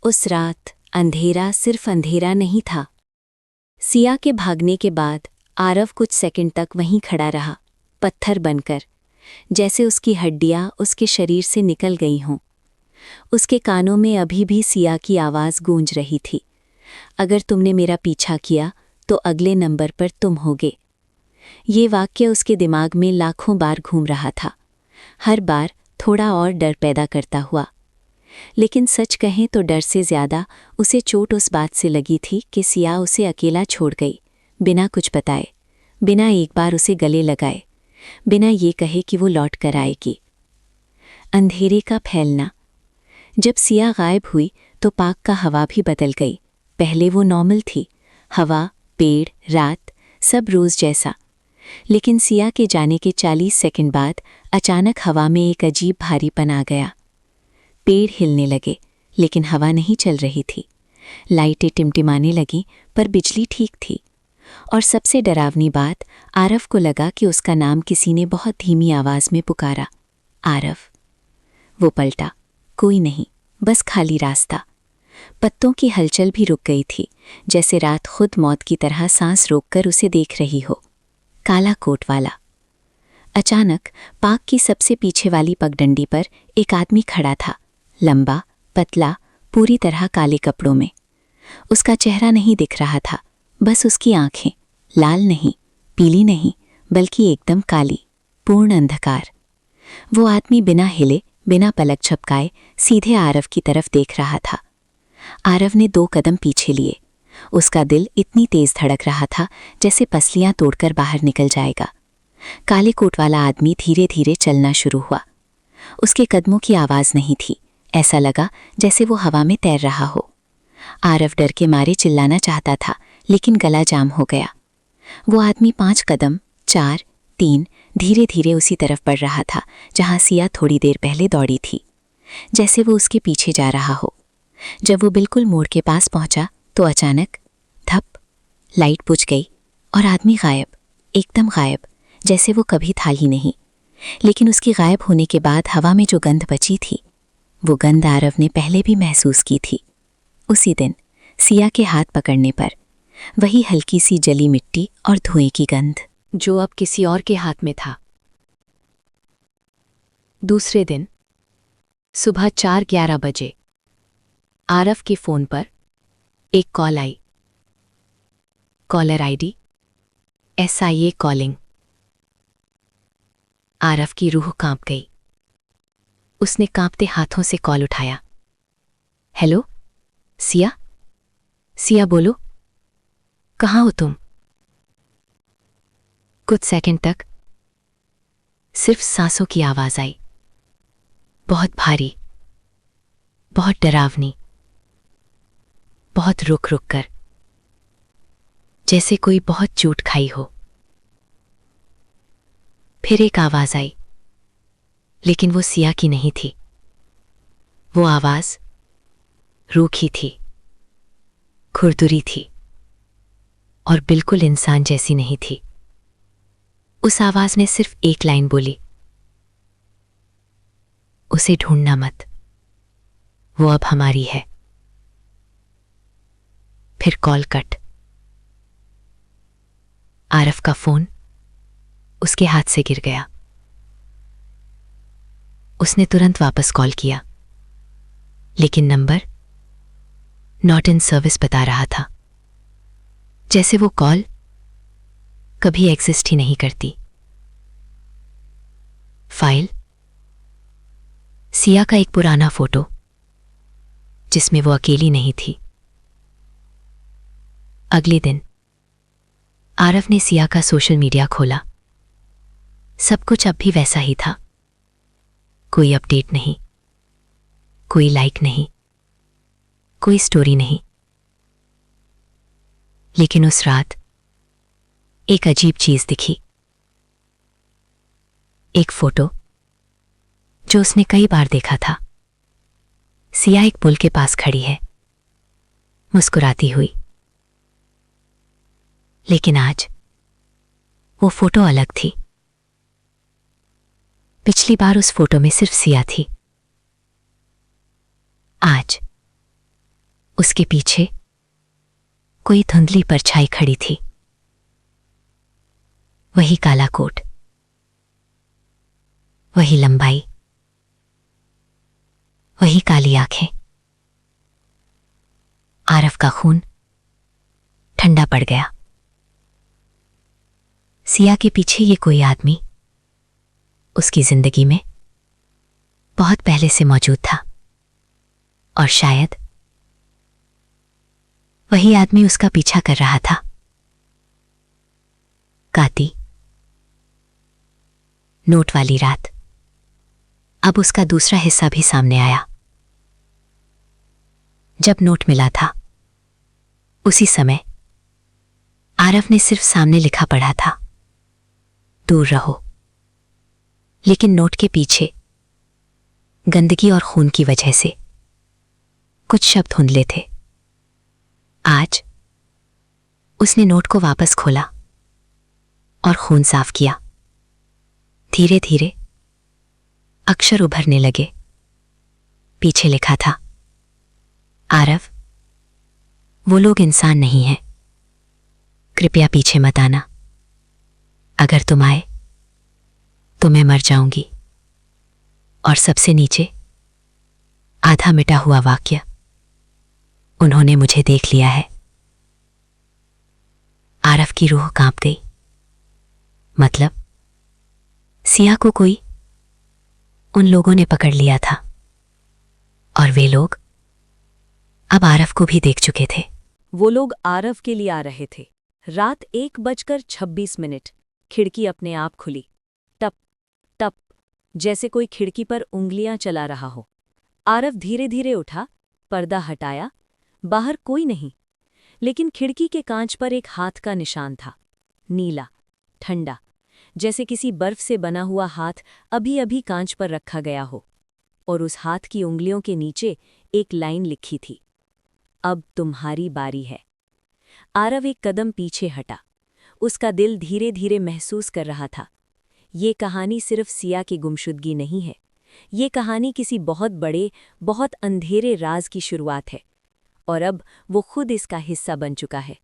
उस रात अंधेरा सिर्फ अंधेरा नहीं था। सिया के भागने के बाद आरव कुछ सेकंड तक वहीं खड़ा रहा, पत्थर बनकर, जैसे उसकी हड्डियां उसके शरीर से निकल गई हों। उसके कानों में अभी भी सिया की आवाज़ गूंज रही थी, अगर तुमने मेरा पीछा किया तो अगले नंबर पर तुम होगे। ये वाक्य उसके दिमाग में लाखों बार घूम रहा था, हर बार थोड़ा और डर पैदा करता हुआ। लेकिन सच कहें तो डर से ज़्यादा उसे चोट उस बात से लगी थी कि सिया उसे अकेला छोड़ गई, बिना कुछ बताए, बिना एक बार उसे गले लगाए, बिना ये कहे कि वो लौट कर आएगी। अंधेरे का फैलना। जब सिया गायब हुई तो पार्क का हवा भी बदल गई। पहले वो नॉर्मल थी, हवा, पेड़, रात, सब रोज़ जैसा। लेकिन सिया के जाने के 40 सेकंड बाद अचानक हवा में एक अजीब भारीपन आ गया। पेड़ हिलने लगे, लेकिन हवा नहीं चल रही थी। लाइटें टिमटिमाने लगीं, पर बिजली ठीक थी। और सबसे डरावनी बात, आरव को लगा कि उसका नाम किसी ने बहुत धीमी आवाज़ में पुकारा, आरव। वो पलटा, कोई नहीं, बस खाली रास्ता। पत्तों की हलचल भी रुक गई थी, जैसे रात खुद मौत की तरह सांस रोककर उसे देख रही हो। काला कोट वाला। अचानक पार्क की सबसे पीछे वाली पगडंडी पर एक आदमी खड़ा था, लंबा, पतला, पूरी तरह काले कपड़ों में। उसका चेहरा नहीं दिख रहा था, बस उसकी आंखें, लाल नहीं, पीली नहीं, बल्कि एकदम काली, पूर्ण अंधकार। वो आदमी बिना हिले, बिना पलक झपकाए सीधे आरव की तरफ देख रहा था। आरव ने 2 कदम पीछे लिए। उसका दिल इतनी तेज धड़क रहा था जैसे पसलियां तोड़कर बाहर निकल जाएगा। काले कोट वाला आदमी धीरे धीरे चलना शुरू हुआ। उसके कदमों की आवाज़ नहीं थी, ऐसा लगा जैसे वो हवा में तैर रहा हो। आरव डर के मारे चिल्लाना चाहता था, लेकिन गला जाम हो गया। वो आदमी 5 कदम, 4, 3, धीरे धीरे उसी तरफ बढ़ रहा था जहां सिया थोड़ी देर पहले दौड़ी थी, जैसे वो उसके पीछे जा रहा हो। जब वो बिल्कुल मोड़ के पास पहुंचा तो अचानक धप, लाइट बुझ गई और आदमी गायब, एकदम गायब, जैसे वो कभी था ही नहीं। लेकिन उसकी गायब होने के बाद हवा में जो गंध बची थी, वो गंध आरव ने पहले भी महसूस की थी। उसी दिन सिया के हाथ पकड़ने पर, वही हल्की सी जली मिट्टी और धुएं की गंध, जो अब किसी और के हाथ में था। दूसरे दिन सुबह 4:11 बजे आरव के फ़ोन पर एक कॉल आई। Caller ID SIA calling. Aarav की रूह कांप गई। उसने कांपते हाथों से कॉल उठाया। हेलो, सिया? सिया बोलो, कहाँ हो तुम? कुछ सेकंड तक सिर्फ सांसों की आवाज आई, बहुत भारी, बहुत डरावनी, बहुत रुक रुक कर, जैसे कोई बहुत चोट खाई हो। फिर एक आवाज आई, लेकिन वो सिया की नहीं थी। वो आवाज रूखी थी, खुरदुरी थी और बिल्कुल इंसान जैसी नहीं थी। उस आवाज ने सिर्फ एक लाइन बोली, उसे ढूंढना मत, वो अब हमारी है। फिर कॉल कट। आरव का फोन उसके हाथ से गिर गया। उसने तुरंत वापस कॉल किया, लेकिन नंबर नॉट इन सर्विस बता रहा था, जैसे वो कॉल कभी एग्जिस्ट ही नहीं करती। फाइल सिया का एक पुराना फोटो, जिसमें वो अकेली नहीं थी। अगले दिन आरव ने सिया का सोशल मीडिया खोला। सब कुछ अब भी वैसा ही था। कोई अपडेट नहीं, कोई लाइक नहीं, कोई स्टोरी नहीं। लेकिन उस रात एक अजीब चीज दिखी। एक फोटो जो उसने कई बार देखा था। सिया एक पुल के पास खड़ी है, मुस्कुराती हुई। लेकिन आज वो फोटो अलग थी। पिछली बार उस फोटो में सिर्फ सिया थी। आज उसके पीछे कोई धुंधली परछाई खड़ी थी। वही काला कोट, वही लंबाई, वही काली आंखें। आरव का खून ठंडा पड़ गया। सिया के पीछे ये कोई आदमी उसकी जिंदगी में बहुत पहले से मौजूद था, और शायद वही आदमी उसका पीछा कर रहा था। काती नोट वाली रात। अब उसका दूसरा हिस्सा भी सामने आया। जब नोट मिला था उसी समय आरव ने सिर्फ सामने लिखा पढ़ा था, दूर रहो। लेकिन नोट के पीछे गंदगी और खून की वजह से कुछ शब्द धुंधले थे। आज उसने नोट को वापस खोला और खून साफ किया। धीरे धीरे अक्षर उभरने लगे। पीछे लिखा था, आरव, वो लोग इंसान नहीं हैं, कृपया पीछे मत आना। अगर तुम आए तो मैं मर जाऊंगी। और सबसे नीचे आधा मिटा हुआ वाक्य, उन्होंने मुझे देख लिया है। आरव की रूह कांप गई। मतलब सिया को कोई उन लोगों ने पकड़ लिया था, और वे लोग अब आरव को भी देख चुके थे। वो लोग आरव के लिए आ रहे थे। रात 1:26। खिड़की अपने आप खुली। टप टप, जैसे कोई खिड़की पर उंगलियां चला रहा हो। आरव धीरे धीरे उठा, पर्दा हटाया। बाहर कोई नहीं, लेकिन खिड़की के कांच पर एक हाथ का निशान था। नीला, ठंडा, जैसे किसी बर्फ से बना हुआ हाथ अभी अभी कांच पर रखा गया हो। और उस हाथ की उंगलियों के नीचे एक लाइन लिखी थी, अब तुम्हारी बारी है। आरव एक कदम पीछे हटा। उसका दिल धीरे धीरे महसूस कर रहा था, ये कहानी सिर्फ सिया की गुमशुदगी नहीं है। ये कहानी किसी बहुत बड़े, बहुत अंधेरे राज की शुरुआत है, और अब वो खुद इसका हिस्सा बन चुका है।